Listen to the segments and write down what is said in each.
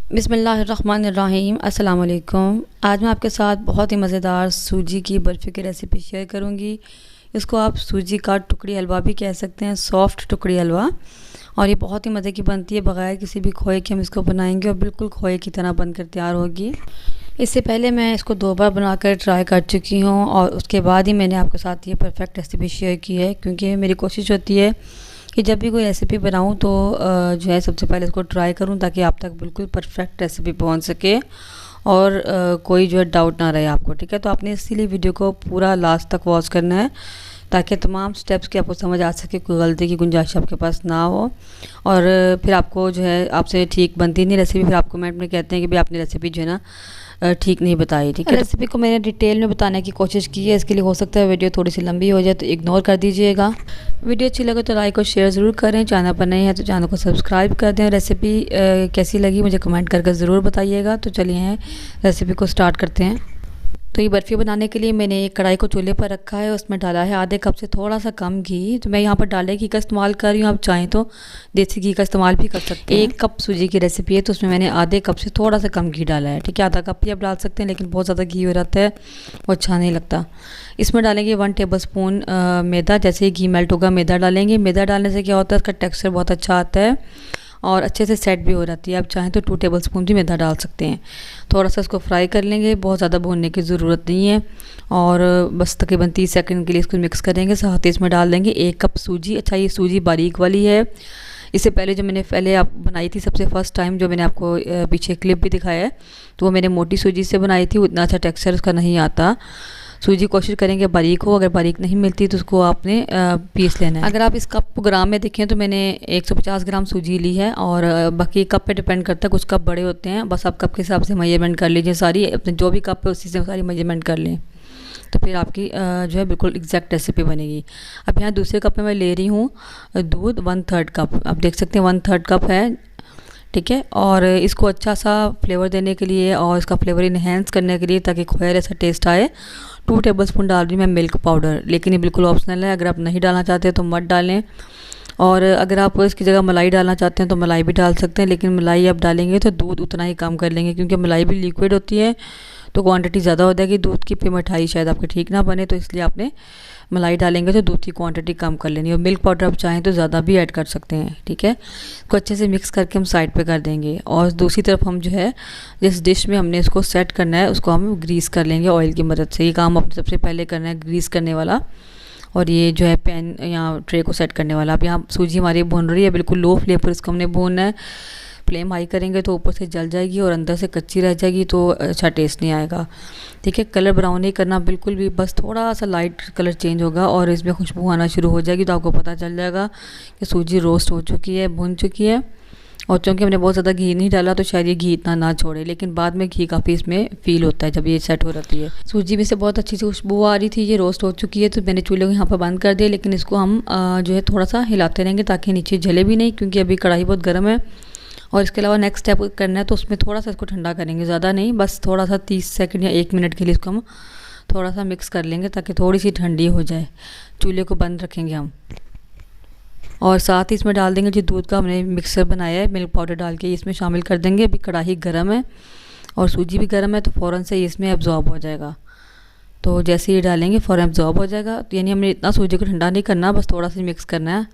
बिस्मिल्लाहिर्रहमानिर्रहीम। अस्सलाम वालेकुम। आज मैं आपके साथ बहुत ही मज़ेदार सूजी की बर्फ़ी की रेसिपी शेयर करूंगी। इसको आप सूजी का टुकड़ी हलवा भी कह सकते हैं, सॉफ़्ट टुकड़ी हलवा। और ये बहुत ही मज़े की बनती है, बग़ैर किसी भी खोए के हम इसको बनाएंगे और बिल्कुल खोए की तरह बनकर तैयार होगी। इससे पहले मैं इसको 2 बार बनाकर ट्राई कर चुकी हूँ और उसके बाद ही मैंने आपके साथ ये परफेक्ट रेसिपी शेयर की है, क्योंकि मेरी कोशिश होती है कि जब भी कोई रेसिपी बनाऊं तो जो है सबसे पहले इसको ट्राई करूं ताकि आप तक बिल्कुल परफेक्ट रेसिपी पहुंच सके और कोई जो है डाउट ना रहे आपको। ठीक है, तो आपने इसीलिए वीडियो को पूरा लास्ट तक वॉच करना है ताकि तमाम स्टेप्स की आपको समझ आ सके, कोई गलती की गुंजाइश आपके पास ना हो। और फिर आपको जो है आपसे ठीक बनती नहीं रेसिपी, फिर आप कमेंट में कहते हैं कि भाई आपने रेसिपी जो है ना ठीक नहीं बताई। ठीक है, रेसिपी को मैंने डिटेल में बताने की कोशिश की है, इसके लिए हो सकता है वीडियो थोड़ी सी लंबी हो जाए तो इग्नोर कर दीजिएगा। वीडियो अच्छी लगे तो लाइक और शेयर ज़रूर करें, चैनल पर नए हैं तो चैनल को सब्सक्राइब कर दें। रेसिपी कैसी लगी मुझे कमेंट करके ज़रूर बताइएगा। तो चलिए रेसिपी को स्टार्ट करते हैं। तो ये बर्फ़ी बनाने के लिए मैंने एक कढ़ाई को चूल्हे पर रखा है, उसमें डाला है आधे कप से थोड़ा सा कम घी। तो मैं यहाँ पर डाले घी का इस्तेमाल कर रही हूँ, आप चाहें तो देसी घी का इस्तेमाल भी कर सकते हैं। 1 कप सूजी की रेसिपी है तो उसमें मैंने आधे कप से थोड़ा सा कम घी डाला है। ठीक है, आधा कप भी आप डाल सकते हैं, लेकिन बहुत ज़्यादा घी हो जाता है वो अच्छा नहीं लगता। इसमें डालेंगे 1 टेबल स्पून मैदा। जैसे ही घी मेल्ट होगा मैदा डालेंगे। मैदा डालने से क्या होता है, इसका टेक्स्चर बहुत अच्छा आता है और अच्छे से सेट भी हो जाती है। आप चाहें तो 2 टेबल स्पून भी मैदा डाल सकते हैं। थोड़ा सा इसको फ्राई कर लेंगे, बहुत ज़्यादा भूनने की ज़रूरत नहीं है और बस तकरीबन 30 सेकंड के लिए इसको मिक्स करेंगे। साथ ही इसमें डाल देंगे 1 कप सूजी। अच्छा, ये सूजी बारीक वाली है। इससे पहले जो मैंने आप बनाई थी सबसे फर्स्ट टाइम, जो मैंने आपको पीछे क्लिप भी दिखाया है, तो वो मैंने मोटी सूजी से बनाई थी। उतना अच्छा टेक्स्चर उसका नहीं आता। सूजी कोशिश करेंगे बारीक हो, अगर बारीक नहीं मिलती तो उसको आपने पीस लेना है। अगर आप इस कप ग्राम में देखें तो मैंने 150 ग्राम सूजी ली है और बाकी कप पे डिपेंड करता है, कुछ कप बड़े होते हैं। बस आप कप के हिसाब से मेजरमेंट कर लीजिए, सारी अपने जो भी कप है उसी से सारी मेजरमेंट कर लें, तो फिर आपकी जो है बिल्कुल एग्जैक्ट रेसिपी बनेगी। अब यहाँ दूसरे कप में मैं ले रही हूँ दूध 1/3 कप। आप देख सकते हैं 1/3 कप है। ठीक है, और इसको अच्छा सा फ्लेवर देने के लिए और इसका फ्लेवर इन्हेंस करने के लिए, ताकि खोया जैसा टेस्ट आए, 2 टेबल स्पून डाल रही हूँ मैं मिल्क पाउडर। लेकिन ये बिल्कुल ऑप्शनल है, अगर आप नहीं डालना चाहते तो मत डालें। और अगर आप इसकी जगह मलाई डालना चाहते हैं तो मलाई भी डाल सकते हैं, लेकिन मलाई आप डालेंगे तो दूध उतना ही कम कर लेंगे, क्योंकि मलाई भी लिक्विड होती है तो क्वांटिटी ज़्यादा हो जाएगी दूध की, फिर मिठाई शायद आपकी ठीक ना बने। तो इसलिए आपने मलाई डालेंगे तो दूध की क्वांटिटी कम कर लेनी है। और मिल्क पाउडर आप चाहें तो ज़्यादा भी ऐड कर सकते हैं। ठीक है, इसको अच्छे से मिक्स करके हम साइड पे कर देंगे। और दूसरी तरफ हम जो है जिस डिश में हमने इसको सेट करना है उसको हम ग्रीस कर लेंगे ऑयल की मदद से। ये काम अपने सबसे पहले करना है, ग्रीस करने वाला। और ये जो है पैन या ट्रे को सेट करने वाला। अब यहाँ सूजी हमारी भून रही है, बिल्कुल लो फ्लेम पर इसको हमने भूनना है। फ्लेम हाई करेंगे तो ऊपर से जल जाएगी और अंदर से कच्ची रह जाएगी, तो अच्छा टेस्ट नहीं आएगा। ठीक है, कलर ब्राउन नहीं करना बिल्कुल भी, बस थोड़ा सा लाइट कलर चेंज होगा और इसमें खुशबू आना शुरू हो जाएगी, तो आपको पता चल जाएगा कि सूजी रोस्ट हो चुकी है, भुन चुकी है। और चूँकि हमने बहुत ज़्यादा घी नहीं डाला तो शायद ये घी इतना ना छोड़े, लेकिन बाद में घी काफ़ी इसमें फील होता है जब ये सेट हो जाती है। सूजी में से बहुत अच्छी सी खुशबू आ रही थी, ये रोस्ट हो चुकी है। तो मैंने चूल्हे को यहाँ पर बंद कर दिया, लेकिन इसको हम जो है थोड़ा सा हिलाते रहेंगे ताकि नीचे जले भी नहीं, क्योंकि अभी कढ़ाई बहुत गर्म है। और इसके अलावा नेक्स्ट स्टेप करना है तो उसमें थोड़ा सा इसको ठंडा करेंगे, ज़्यादा नहीं, बस थोड़ा सा 30 सेकंड या 1 मिनट के लिए इसको हम थोड़ा सा मिक्स कर लेंगे ताकि थोड़ी सी ठंडी हो जाए। चूल्हे को बंद रखेंगे हम और साथ ही इसमें डाल देंगे जो दूध का हमने मिक्सर बनाया है, मिल्क पाउडर डाल के इसमें शामिल कर देंगे। अभी कढ़ाई गर्म है और सूजी भी गर्म है, तो फ़ौरन से इसमें एब्जॉर्ब हो जाएगा। तो जैसे ही डालेंगे फ़ौरन एब्जॉर्ब हो जाएगा। तो यानी हमने इतना सूजी को ठंडा नहीं करना, बस थोड़ा सा मिक्स करना है।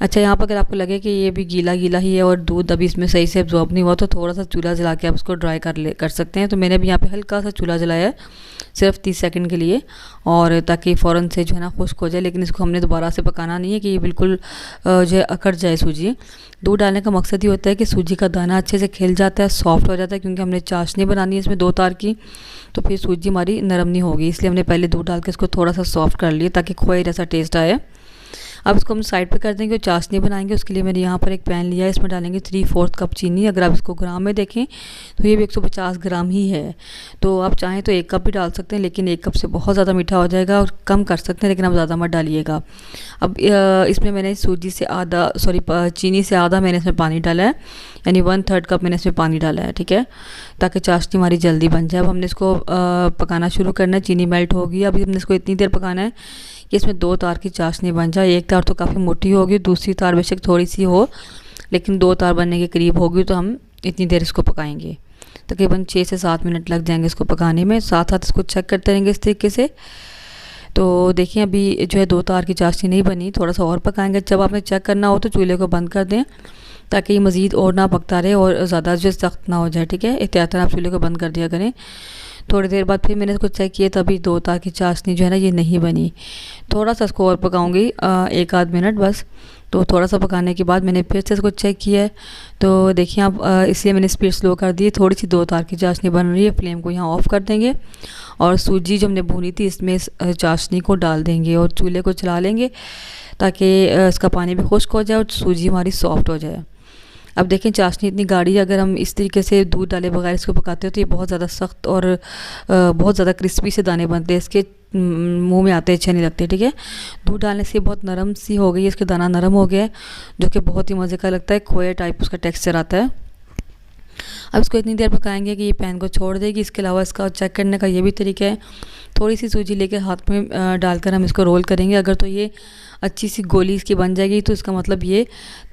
अच्छा, यहाँ पर अगर आपको लगे कि ये भी गीला गीला ही है और दूध अभी इसमें सही से एब्जॉर्ब नहीं हुआ, तो थोड़ा सा चूल्हा जला के आप इसको ड्राई कर सकते हैं। तो मैंने भी यहाँ पे हल्का सा चूल्हा जलाया है, सिर्फ 30 सेकंड के लिए, और ताकि फ़ौरन से जो है ना खुश्क हो जाए। लेकिन इसको हमने दोबारा से पकाना नहीं है कि ये बिल्कुल जो है अकड़ जाए सूजी। दूध डालने का मकसद ही होता है कि सूजी का दाना अच्छे से खिल जाता है, सॉफ्ट हो जाता है, क्योंकि हमने चाशनी बनानी है इसमें 2 तार की, तो फिर सूजी हमारी नरम नहीं होगी। इसलिए हमने पहले दूध डाल के इसको थोड़ा सा सॉफ्ट कर लिया ताकि खोए जैसा टेस्ट आए। अब इसको हम साइड पे कर देंगे और चाशनी बनाएंगे। उसके लिए मैंने यहाँ पर एक पैन लिया है, इसमें डालेंगे 3/4 कप चीनी। अगर आप इसको ग्राम में देखें तो ये भी 150 ग्राम ही है, तो आप चाहें तो 1 कप भी डाल सकते हैं, लेकिन 1 कप से बहुत ज़्यादा मीठा हो जाएगा और कम कर सकते हैं, लेकिन आप ज़्यादा मत डालिएगा। अब इसमें मैंने चीनी से आधा मैंने इसमें पानी डाला है, यानी 1/3 कप मैंने इसमें पानी डाला है। ठीक है, ताकि चाशनी हमारी जल्दी बन जाए। अब हमने इसको पकाना शुरू करना है। चीनी मेल्ट होगी, अभी हमने इसको इतनी देर पकाना है कि इसमें 2 तार की चाशनी बन जाए। एक तार तो काफ़ी मोटी होगी, दूसरी तार बेशक थोड़ी सी हो, लेकिन 2 तार बनने के करीब होगी तो हम इतनी देर इसको पकाएंगे। तकरीबन 6 से 7 मिनट लग जाएंगे इसको पकाने में। साथ साथ इसको चेक करते रहेंगे इस तरीके से। तो देखिए अभी जो है 2 तार की चाशनी नहीं बनी, थोड़ा सा और पकाएंगे। जब आपने चेक करना हो तो चूल्हे को बंद कर दें ताकि ये मज़ीद और ना पकता रहे और ज़्यादा जो सख्त ना हो जाए, ठीक है। एहतियातन आप चूल्हे को बंद कर दिया करें। थोड़ी देर बाद फिर मैंने इसको चेक किया, तभी 2 तार की चाशनी जो है ना ये नहीं बनी। थोड़ा सा इसको और पकाऊंगी 1 आध मिनट बस। तो थोड़ा सा पकाने के बाद मैंने फिर से इसको चेक किया है। तो देखिए आप इसलिए मैंने स्पीड स्लो कर दी। थोड़ी सी 2 तार की चाशनी बन रही है। फ्लेम को यहाँ ऑफ़ कर देंगे और सूजी जो हमने भूनी थी इसमें चाशनी को डाल देंगे और चूल्हे को चला लेंगे ताकि इसका पानी भी खुश्क हो जाए और सूजी हमारी सॉफ्ट हो जाए। अब देखें चाशनी इतनी गाढ़ी, अगर हम इस तरीके से दूध डाले बगैर इसको पकाते हो तो ये बहुत ज़्यादा सख्त और बहुत ज़्यादा क्रिस्पी से दाने बनते हैं, इसके मुंह में आते अच्छे नहीं लगते, ठीक है। दूध डालने से बहुत नरम सी हो गई है, इसका दाना नरम हो गया है जो कि बहुत ही मज़े का लगता है। खोया टाइप उसका टेक्सचर आता है। अब इसको इतनी देर पकाएंगे कि ये पैन को छोड़ देगी। इसके अलावा इसका चेक करने का ये भी तरीका है, थोड़ी सी सूजी लेकर हाथ में डालकर हम इसको रोल करेंगे। अगर तो ये अच्छी सी गोली इसकी बन जाएगी तो इसका मतलब ये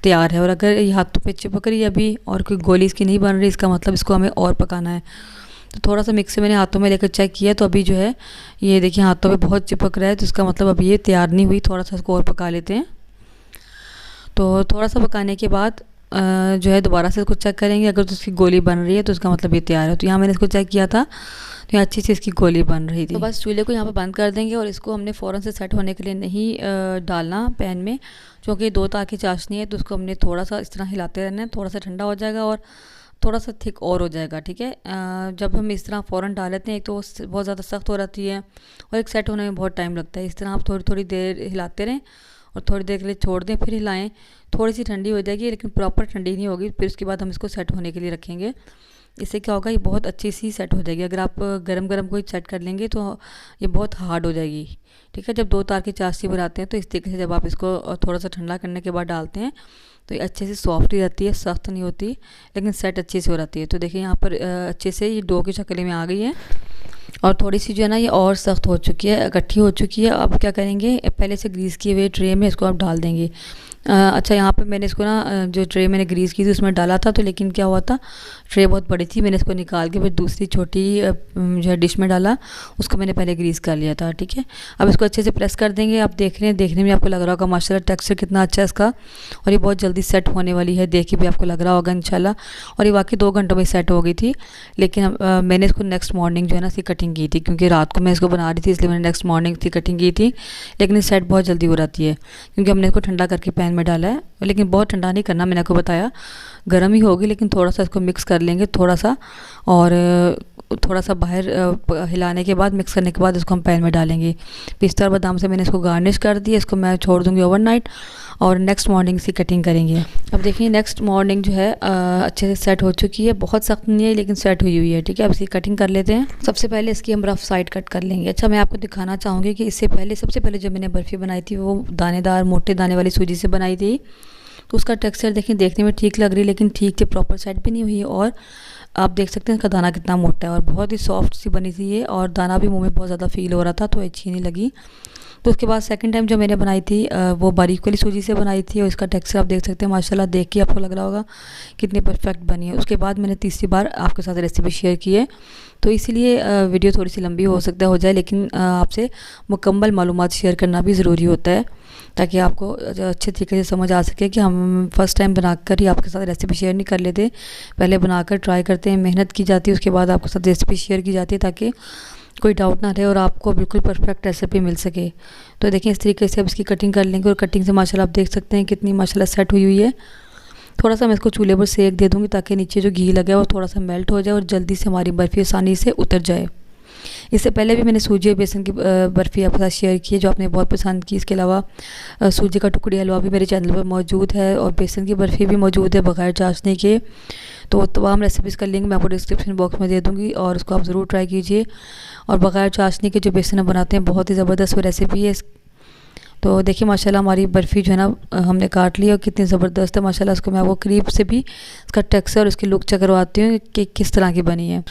तैयार है, और अगर ये हाथों पे चिपक रही है अभी और कोई गोली इसकी नहीं बन रही, इसका मतलब इसको हमें और पकाना है। तो थोड़ा सा मिक्स मैंने हाथों में लेकर चेक किया तो अभी जो है ये देखिए हाथों पे बहुत चिपक रहा है, तो इसका मतलब अभी ये तैयार नहीं हुई। थोड़ा सा इसको और पका लेते हैं। तो थोड़ा सा पकाने के बाद जो है दोबारा से इसको चेक करेंगे। अगर तो इसकी गोली बन रही है तो इसका मतलब ये तैयार है। तो यहाँ मैंने इसको चेक किया था तो यहाँ अच्छी सी इसकी गोली बन रही थी। तो बस चूल्हे को यहाँ पर बंद कर देंगे और इसको हमने फ़ौरन से सेट होने के लिए नहीं डालना पैन में, क्योंकि 2 तार की चाशनी है तो उसको हमने थोड़ा सा इस तरह हिलाते रहना है। थोड़ा सा ठंडा हो जाएगा और थोड़ा सा थिक और हो जाएगा, ठीक है। जब हम इस तरह फ़ौरन डाल लेते हैं एक तो बहुत ज़्यादा सख्त हो जाती है और एक सेट होने में बहुत टाइम लगता है। इस तरह आप थोड़ी थोड़ी देर हिलाते रहें और थोड़ी देर के लिए छोड़ दें, फिर हिलाएं। थोड़ी सी ठंडी हो जाएगी लेकिन प्रॉपर ठंडी नहीं होगी। फिर उसके बाद हम इसको सेट होने के लिए रखेंगे। इससे क्या होगा, ये बहुत अच्छी सी सेट हो जाएगी। अगर आप गरम गरम कोई सेट कर लेंगे तो ये बहुत हार्ड हो जाएगी, ठीक है। जब 2 तार की चाशनी बनाते हैं तो इस तरीके से जब आप इसको थोड़ा सा ठंडा करने के बाद डालते हैं तो ये अच्छे से सॉफ्ट ही रहती है, सख्त नहीं होती लेकिन सेट अच्छे से हो जाती है। तो देखिए यहाँ पर अच्छे से ये डो की शक्ल में आ गई है और थोड़ी सी जो है ना ये और सख्त हो चुकी है, इकट्ठी हो चुकी है। अब क्या करेंगे, पहले से ग्रीस किए हुए ट्रे में इसको आप डाल देंगे। अच्छा यहाँ पे मैंने इसको ना जो ट्रे मैंने ग्रीस की थी उसमें डाला था, तो लेकिन क्या हुआ था, ट्रे बहुत बड़ी थी। मैंने इसको निकाल के फिर दूसरी छोटी जो है डिश में डाला, उसको मैंने पहले ग्रीस कर लिया था, ठीक है। अब इसको अच्छे से प्रेस कर देंगे। आप देख रहे हैं, देखने में आपको लग रहा होगा माशाल्लाह टेक्सचर कितना अच्छा है इसका, और ये बहुत जल्दी सेट होने वाली है। देख के भी आपको लग रहा होगा इंशाल्लाह। और ये वाकई 2 घंटों में सेट हो गई थी, लेकिन मैंने इसको नेक्स्ट मॉर्निंग जो है ना इसकी कटिंग की थी, क्योंकि रात को मैं इसको बना रही थी इसलिए मैंने नेक्स्ट मॉर्निंग इसकी कटिंग की थी। लेकिन ये सेट बहुत जल्दी हो जाती है क्योंकि हमने इसको ठंडा करके पैन में डाला है, लेकिन बहुत ठंडा नहीं करना, मैंने आपको बताया गर्म ही होगी। लेकिन थोड़ा सा इसको मिक्स कर लेंगे थोड़ा सा, और थोड़ा सा बाहर हिलाने के बाद, मिक्स करने के बाद इसको हम पैन में डालेंगे। पिस्ता और बादाम से मैंने इसको गार्निश कर दिया। इसको मैं छोड़ दूंगी ओवरनाइट और नेक्स्ट मॉर्निंग इसकी कटिंग करेंगे। अब देखिए नेक्स्ट मॉर्निंग जो है अच्छे से सेट हो चुकी है, बहुत सख्त नहीं है लेकिन सेट हुई हुई है, ठीक है। अब इसकी कटिंग कर लेते हैं। सबसे पहले इसकी हम रफ साइड कट कर लेंगे। अच्छा मैं आपको दिखाना चाहूँगी कि इससे पहले सबसे पहले जब मैंने बर्फ़ी बनाई थी वो दानेदार मोटे दाने वाली सूजी से बनाई थी, तो उसका टेक्सचर देखिए देखने में ठीक लग रही है लेकिन ठीक से प्रॉपर सेट भी नहीं हुई है। और आप देख सकते हैं इसका दाना कितना मोटा है और बहुत ही सॉफ्ट सी बनी थी ये, और दाना भी मुंह में बहुत ज़्यादा फील हो रहा था, तो अच्छी नहीं लगी। तो उसके बाद सेकंड टाइम जो मैंने बनाई थी वो बारीक वाली सूजी से बनाई थी और इसका टेक्सचर आप देख सकते हैं माशाल्लाह, देख के आपको लग रहा होगा कितनी परफेक्ट बनी है। उसके बाद मैंने तीसरी बार आपके साथ रेसिपी शेयर की है, तो इसीलिए वीडियो थोड़ी सी लंबी हो सकता हो जाए, लेकिन आपसे मुकम्मल मालूमात शेयर करना भी ज़रूरी होता है ताकि आपको अच्छे तरीके से समझ आ सके कि हम फर्स्ट टाइम बनाकर ही आपके साथ रेसिपी शेयर नहीं कर लेते, पहले बनाकर ट्राई करते हैं, मेहनत की जाती है, उसके बाद आपके साथ रेसिपी शेयर की जाती है ताकि कोई डाउट ना रहे और आपको बिल्कुल परफेक्ट रेसिपी मिल सके। तो देखिए इस तरीके से अब इसकी कटिंग कर लेंगे और कटिंग से माशाल्लाह आप देख सकते हैं कितनी माशाल्लाह सेट हुई है। थोड़ा सा मैं इसको चूल्हे पर सेक दे दूँगी ताकि नीचे जो घी लगा है वो थोड़ा सा मेल्ट हो जाए और जल्दी से हमारी बर्फ़ी आसानी से उतर जाए। इससे पहले भी मैंने सूजी और बेसन की बर्फ़ी आपके साथ शेयर की है जो आपने बहुत पसंद की। इसके अलावा सूजी का टुकड़ी हलवा भी मेरे चैनल पर मौजूद है और बेसन की बर्फ़ी भी मौजूद है बग़ैर चाशनी के। तो तमाम रेसिपीज़ का लिंक मैं आपको डिस्क्रिप्शन बॉक्स में दे दूँगी और उसको आप ज़रूर ट्राई कीजिए। और बग़ैर चाशनी के जो बेसन बनाते हैं बहुत ही ज़बरदस्त वो रेसिपी है। तो देखिए माशाल्लाह हमारी बर्फ़ी जो है ना हमने काट ली और कितनी ज़बरदस्त है माशाल्लाह। इसको मैं आपको करीब से भी इसका टेक्सचर और इसकी लुक चेक करवाती हूँ कि किस तरह की बनी है।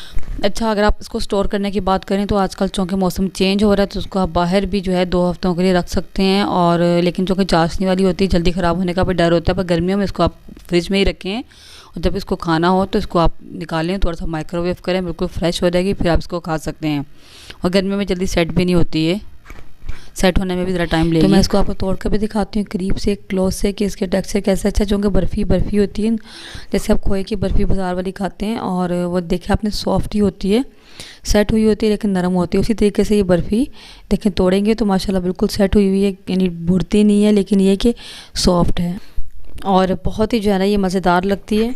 अच्छा अगर आप इसको स्टोर करने की बात करें तो आजकल चूँकि मौसम चेंज हो रहा है तो उसको आप बाहर भी जो है 2 हफ्तों के लिए रख सकते हैं। और लेकिन जो कि चाशनी वाली होती है जल्दी ख़राब होने का भी डर होता है, पर गर्मियों में इसको आप फ्रिज में ही रखें और जब इसको खाना हो तो इसको आप निकालें, थोड़ा सा माइक्रोवेव करें, बिल्कुल फ्रेश हो जाएगी, फिर आप इसको खा सकते हैं। और गर्मी में जल्दी सेट भी नहीं होती है, सेट होने में भी ज़रा टाइम लेगी। तो मैं इसको आपको तोड़ कर भी दिखाती हूँ करीब से, क्लोज से, कि इसके टेक्सचर कैसा अच्छा, चूँकि बर्फ़ी होती है, जैसे आप खोए की बर्फ़ी बाज़ार वाली खाते हैं, और वो देखिए आपने सॉफ्ट ही होती है, सेट हुई होती है लेकिन नरम होती है। उसी तरीके से ये बर्फ़ी देखें तोड़ेंगे तो माशाल्लाह बिल्कुल सेट हुई हुई है, यानी बुढ़ती नहीं है, लेकिन ये कि सॉफ्ट है और बहुत ही जो है ना ये मज़ेदार लगती है।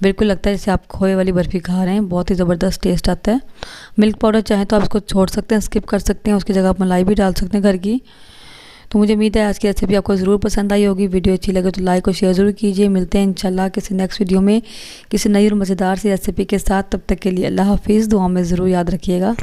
बिल्कुल लगता है जैसे आप खोए वाली बर्फ़ी खा रहे हैं, बहुत ही ज़बरदस्त टेस्ट आता है। मिल्क पाउडर चाहें तो आप इसको छोड़ सकते हैं, स्किप कर सकते हैं, उसकी जगह आप मलाई भी डाल सकते हैं घर की। तो मुझे उम्मीद है आज की रेसिपी आपको ज़रूर पसंद आई होगी। वीडियो अच्छी लगे तो लाइक और शेयर ज़रूर कीजिए। मिलते हैं इंशाल्लाह किसी नेक्स्ट वीडियो में किसी नई और मज़ेदार सी रेसिपी के साथ। तब तक के लिए अल्लाह हाफिज़। दुआ में ज़रूर याद रखिएगा।